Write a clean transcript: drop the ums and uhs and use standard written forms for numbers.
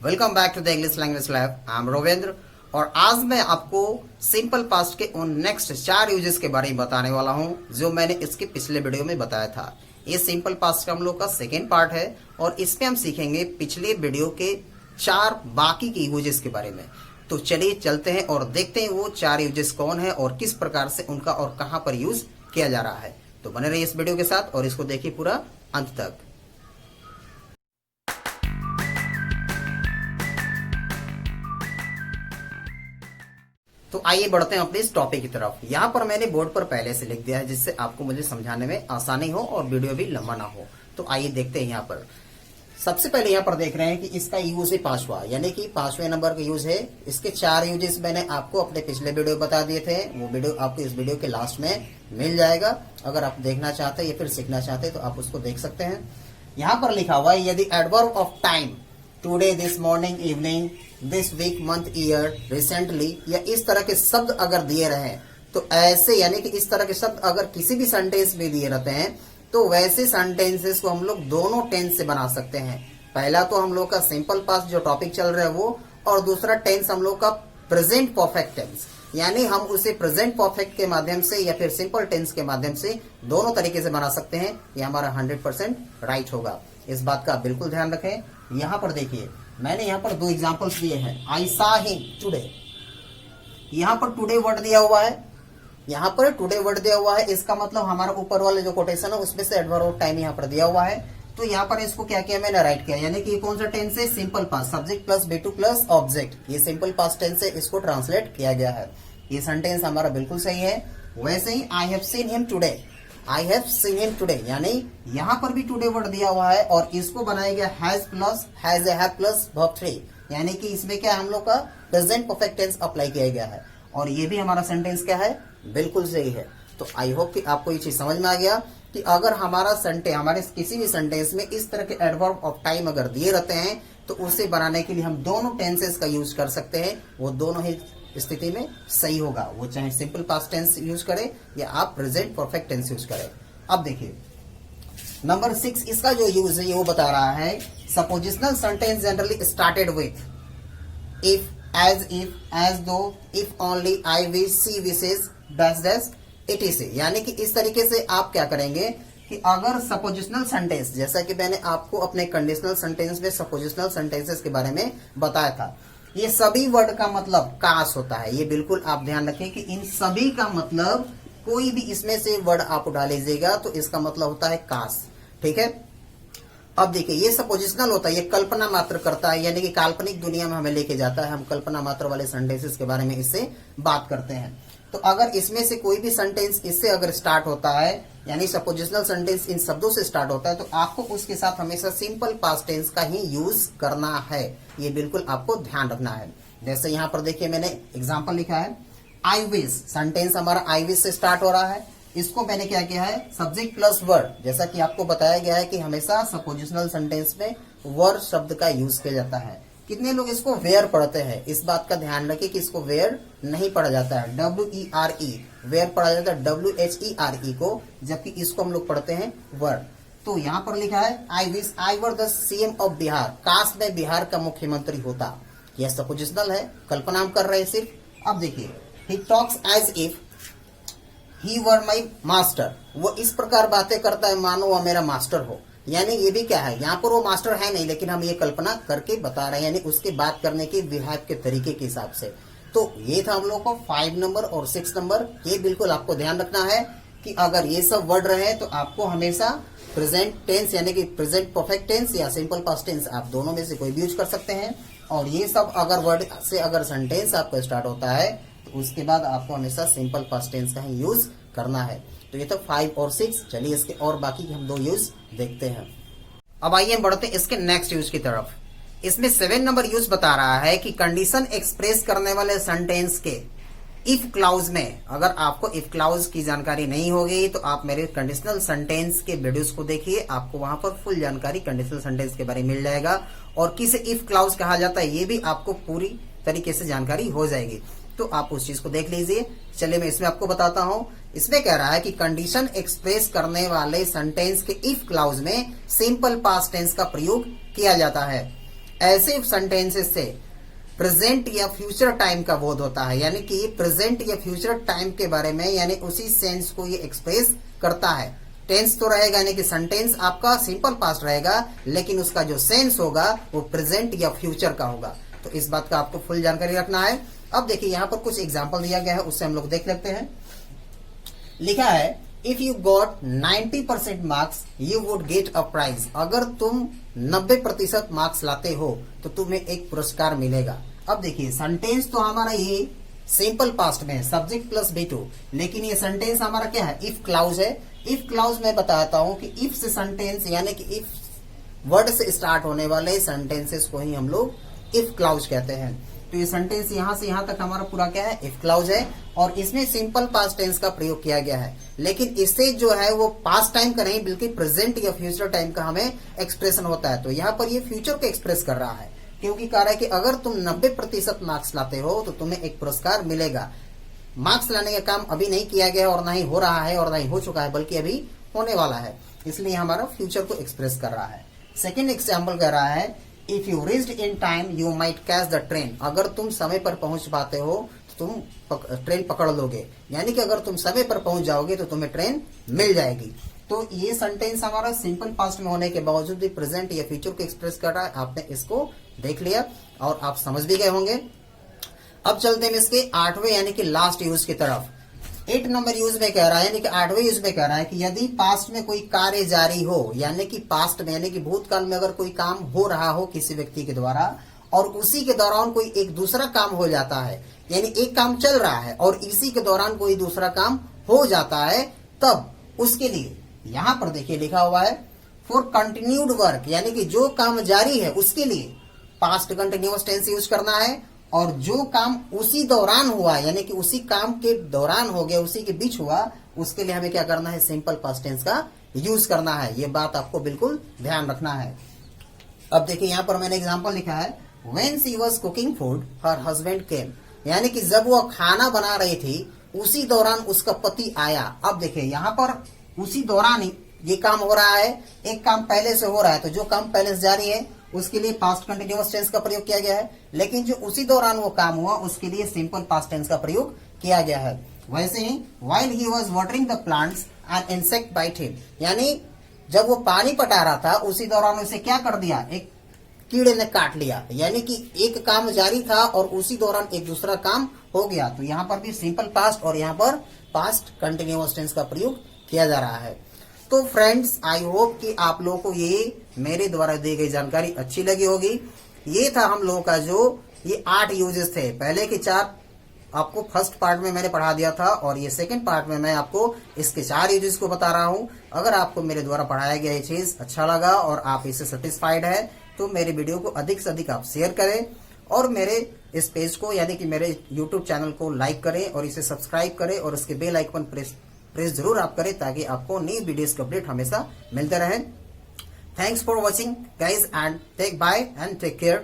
Welcome back to the English language lab. I am Rovendra और आज मैं आपको सिंपल पास्ट के उन नेक्स्ट 4 यूजेस के बारे में बताने वाला हूं जो मैंने इसके पिछले वीडियो में बताया था। ये सिंपल पास्ट का हम लोग का सेकेंड पार्ट है और इसमें हम सीखेंगे पिछले वीडियो के 4 बाकी के यूजेस के बारे में। तो चलिए चलते हैं और देखते हैं वो 4 यूजेस कौन है और किस प्रकार से उनका और कहां पर यूज किया जा रहा है। तो बने रहिए इस वीडियो के साथ और इसको देखिए पूरा अंत तक। तो आइए बढ़ते हैं अपने इस टॉपिक की तरफ। यहाँ पर मैंने बोर्ड पर पहले से लिख दिया है जिससे आपको मुझे समझाने में आसानी हो और वीडियो भी लंबा ना हो। तो आइए देखते हैं। यहाँ पर सबसे पहले यहाँ पर देख रहे हैं कि इसका यूज है 5वां, यानी कि 5वें नंबर का यूज है। इसके 4 यूजेस मैंने आपको अपने पिछले वीडियो बता दिए थे। वो वीडियो आपको इस वीडियो के लास्ट में मिल जाएगा। अगर आप देखना चाहते हैं या फिर सीखना चाहते हैं तो आप उसको देख सकते हैं। यहाँ पर लिखा हुआ है यदि adverb of time today, this morning, evening, this week, month, year, recently या इस तरह के शब्द अगर दिए रहे तो ऐसे, यानी कि इस तरह के शब्द अगर किसी भी सेंटेंस में दिए रहते हैं तो वैसे सेंटेंसेस को हम लोग दोनों टेंस से बना सकते हैं। पहला तो हम लोग का सिंपल पास्ट जो टॉपिक चल रहा है वो, और दूसरा टेंस हम लोग का प्रेजेंट परफेक्ट टेंस, यानी हम उसे प्रेजेंट परफेक्ट के माध्यम से या फिर सिंपल टेंस के माध्यम से दोनों तरीके से बना सकते हैं। यह हमारा 100% राइट होगा। इस बात का बिल्कुल ध्यान रखें। यहाँ पर देखिए मैंने यहाँ पर 2 एग्जांपल्स दिए हैं। आई सा हिम टुडे, यहाँ पर टुडे वर्ड दिया हुआ है। यहाँ पर टुडे वर्ड दिया हुआ है, इसका मतलब हमारा ऊपर वाले जो कोटेशन है उसमें से एडवर्ब ऑफ टाइम यहाँ पर दिया हुआ है। तो यहाँ पर इसको क्या किया मैंने, राइट किया, यानी कि कौन सा टेंस है, simple past, subject plus B2 plus object. ये सिंपल पास्ट टेंस है, इसको ट्रांसलेट किया गया है। ये सेंटेंस हमारा बिल्कुल सही है। वैसे ही I have seen him today, I have seen him today, यानी यहाँ पर भी टुडे वर्ड दिया हुआ है और इसको बनाया गया has plus has A have plus verb 3, यानी कि इसमें क्या हम लोग का प्रेजेंट परफेक्ट टेंस अप्लाई किया गया है। और ये भी हमारा सेंटेंस क्या है, बिल्कुल सही है। तो आई होप कि आपको ये चीज समझ में आ गया कि अगर हमारा सेंटेंस, हमारे किसी भी सेंटेंस में इस तरह के एडवर्ब ऑफ टाइम अगर दिए रहते हैं तो उसे बनाने के लिए हम दोनों टेंसेस का यूज कर सकते हैं। वो दोनों ही स्थिति में सही होगा, वो चाहे सिंपल पास्ट टेंस यूज करें या आप प्रेजेंट परफेक्ट टेंस यूज करें। अब देखिए नंबर 6, इसका जो यूज है वो बता रहा है suppositional sentence generally started with if, as if, as though, if only, I wish, she wishes, dash dash, etc। यानी कि इस तरीके से आप क्या करेंगे कि अगर सपोजिशनल सेंटेंस, जैसा कि मैंने आपको अपने कंडीशनल सेंटेंस में सपोजिशनल सेंटेंसेस के बारे में बताया था, ये सभी वर्ड का मतलब काश होता है। ये बिल्कुल आप ध्यान रखें कि इन सभी का मतलब, कोई भी इसमें से वर्ड आप उठा लीजिएगा तो इसका मतलब होता है काश। ठीक है। अब देखिए ये सपोजिशनल होता है, ये कल्पना मात्र करता है, यानी कि काल्पनिक दुनिया में हमें लेके जाता है। हम कल्पना मात्र वाले सेंटेंसेस के बारे में इससे बात करते हैं। तो अगर इसमें से कोई भी सेंटेंस इससे अगर स्टार्ट होता है, यानी सपोजिशनल सेंटेंस इन शब्दों से स्टार्ट होता है, तो आपको उसके साथ हमेशा सिंपल पास्ट टेंस का ही यूज करना है। ये बिल्कुल आपको ध्यान रखना है। जैसे यहाँ पर देखिए मैंने एग्जाम्पल लिखा है आई विश, सेंटेंस हमारा आई विश से स्टार्ट हो रहा है। इसको मैंने क्या किया है, सब्जेक्ट प्लस वर्ड, जैसा कि आपको बताया गया है कि हमेशा सपोजिशनल सेंटेंस में वर्ड शब्द का यूज किया जाता है। कितने लोग इसको वेयर पढ़ते हैं, इस बात का ध्यान रखें कि इसको वेयर नहीं पढ़ा जाता है, WERE, वेयर पढ़ा जाता है WHERE को, जबकि इसको हम लोग पढ़ते हैं वर्ड। तो यहाँ पर लिखा है I wish I were the CM of Bihar, काश मैं बिहार का मुख्यमंत्री होता। यह सपोजिशनल है, कल्पना हम कर रहे हैं सिर्फ। अब देखिए he talks as if he were my master, वो इस प्रकार बातें करता है मानो वह मेरा मास्टर हो। यानी ये भी क्या है, यहाँ पर वो मास्टर है नहीं, लेकिन हम ये कल्पना करके बता रहे हैं, यानी उसके बात करने के बिहेव के तरीके के हिसाब से। तो ये था हम लोग को 5 नंबर और 6 नंबर। ये बिल्कुल आपको ध्यान रखना है कि अगर ये सब वर्ड रहे तो आपको हमेशा प्रेजेंट टेंस, यानी कि प्रेजेंट परफेक्ट टेंस या सिंपल पास्ट टेंस, आप दोनों में से कोई भी यूज कर सकते हैं। और ये सब अगर वर्ड से अगर सेंटेंस आपका स्टार्ट होता है तो उसके बाद आपको हमेशा सिंपल पास्ट टेंस का ही यूज करना है। तो ये तो 5 और 6। चलिए इसके और बाकी हम 2 यूज देखते हैं। अब आइए हम बढ़ते हैं इसके नेक्स्ट यूज की तरफ। इसमें 7 नंबर यूज बता रहा है कि कंडीशन एक्सप्रेस करने वाले सेंटेंस के इफ क्लाउज में, अगर आपको इफ क्लाउज की जानकारी नहीं होगी तो आप मेरे कंडीशनल सेंटेंस के वीडियोस को देखिए, आपको वहां पर फुल जानकारी कंडीशनल सेंटेंस के बारे में मिल जाएगा और किसे इफ क्लाउज कहा जाता है ये भी आपको पूरी तरीके से जानकारी हो जाएगी। तो आप उस चीज को देख लीजिए। चलिए मैं इसमें आपको बताता हूं। इसमें कह रहा है कि कंडीशन एक्सप्रेस करने वाले सेंटेंस के इफ क्लाउज में सिंपल पास्ट टेंस का प्रयोग किया जाता है। ऐसे सेंटेंसेस से प्रेजेंट या फ्यूचर टाइम का बोध होता है, यानी कि प्रेजेंट या फ्यूचर टाइम के बारे में, यानी उसी सेंस को ये एक्सप्रेस करता है। टेंस तो रहेगा, यानी कि सेंटेंस आपका सिंपल पास्ट रहेगा, लेकिन उसका जो सेंस होगा वो प्रेजेंट या फ्यूचर का होगा। तो इस बात का आपको फुल जानकारी रखना है। अब देखिए यहाँ पर कुछ एग्जाम्पल दिया गया है, उससे हम लोग देख लेते हैं। लिखा है if you got 90% marks you would get a prize. अगर तुम 90% मार्क्स लाते हो तो तुम्हें एक पुरस्कार मिलेगा। अब देखिए सेंटेंस तो हमारा ये सिंपल पास्ट में है, सब्जेक्ट प्लस B2, लेकिन ये सेंटेंस हमारा क्या है, इफ क्लाउज है। इफ क्लाउज में बताता हूं कि इफ से सेंटेंस, यानी कि इफ वर्ड से स्टार्ट होने वाले सेंटेंसेस को ही हम लोग इफ क्लाउज कहते हैं। तो ये सेंटेंस यहां से यहां तक हमारा पूरा क्या है, इफ क्लाउज है, और इसमें सिंपल पास्ट टेंस का प्रयोग किया गया है। लेकिन इससे जो है वो पास्ट टाइम का नहीं, बल्कि प्रेजेंट या फ्यूचर टाइम का हमें एक्सप्रेशन होता है। तो यहाँ पर ये फ्यूचर को एक्सप्रेस कर रहा है, क्योंकि कह रहा है कि अगर तुम 90% मार्क्स लाते हो तो तुम्हें एक पुरस्कार मिलेगा। मार्क्स लाने का काम अभी नहीं किया गया और ना ही हो रहा है और ना ही हो चुका है, बल्कि अभी होने वाला है, इसलिए हमारा फ्यूचर को एक्सप्रेस कर रहा है। सेकेंड एग्जाम्पल कह रहा है if you reached in time you might catch the train. अगर तुम समय पर पहुंच पाते हो तो तुम ट्रेन पकड़ लोगे, यानी कि अगर तुम समय पर पहुंच जाओगे तो तुम्हें ट्रेन मिल जाएगी। तो ये सेंटेंस हमारा सिंपल पास्ट में होने के बावजूद भी प्रेजेंट या फ्यूचर को एक्सप्रेस कर रहा है। आपने इसको देख लिया और आप समझ भी गए होंगे। अब चलते हैं इसके 8वें यानी कि लास्ट यूज की तरफ। 8 नंबर यूज में कह रहा है, यानी कि 8वें यूज में कह रहा है कि यदि पास्ट में कोई कार्य जारी हो, यानी कि पास्ट में यानी कि भूतकाल में अगर कोई काम हो रहा हो किसी व्यक्ति के द्वारा और उसी के दौरान कोई एक दूसरा काम हो जाता है, यानी एक काम चल रहा है और इसी के दौरान कोई दूसरा काम हो जाता है, तब उसके लिए यहां पर देखिए लिखा हुआ है फॉर कंटिन्यूड वर्क, यानी कि जो काम जारी है उसके लिए पास्ट कंटिन्यूअस टेंस यूज करना है। और जो काम उसी दौरान हुआ, यानी कि उसी काम के दौरान हो गया, उसी के बीच हुआ, उसके लिए हमें क्या करना है, सिंपल पास्ट टेंस का यूज करना है। ये बात आपको बिल्कुल ध्यान रखना है। अब देखिए यहाँ पर मैंने एग्जांपल लिखा है when she was cooking food her husband came, यानी कि जब वो खाना बना रही थी उसी दौरान उसका पति आया। अब देखिए यहाँ पर उसी दौरान ही ये काम हो रहा है, एक काम पहले से हो रहा है, तो जो काम पहले से जारी है उसके लिए पास्ट कंटिन्यूअस टेंस का प्रयोग किया गया है, लेकिन जो उसी दौरान वो काम हुआ उसके लिए सिंपल पास्ट टेंस का प्रयोग किया गया है। वैसे ही while he was watering the plants an insect bite him, यानी जब वो पानी पटा रहा था उसी दौरान उसे क्या कर दिया, एक कीड़े ने काट लिया, यानी कि एक काम जारी था और उसी दौरान एक दूसरा काम हो गया। तो यहाँ पर भी सिंपल पास्ट और यहाँ पर पास्ट कंटिन्यूअस टेंस का प्रयोग किया जा रहा है। तो फ्रेंड्स आई होप कि आप लोगों को ये मेरे द्वारा दी गई जानकारी अच्छी लगी होगी। ये था हम लोगों का जो ये 8 यूजेस थे। पहले के 4 आपको फर्स्ट पार्ट में मैंने पढ़ा दिया था और ये सेकंड पार्ट में मैं आपको इसके 4 यूजेस को बता रहा हूं। अगर आपको मेरे द्वारा पढ़ाया गया ये चीज अच्छा लगा और आप इससे सेटिस्फाइड है तो मेरे वीडियो को अधिक से अधिक आप शेयर करें और मेरे इस पेज को यानी कि मेरे यूट्यूब चैनल को लाइक करें और इसे सब्सक्राइब करें और उसके बेल आइकन प्रेस जरूर आप करें ताकि आपको नई वीडियोस के अपडेट हमेशा मिलते रहे। Thanks for watching guys and take bye and take care.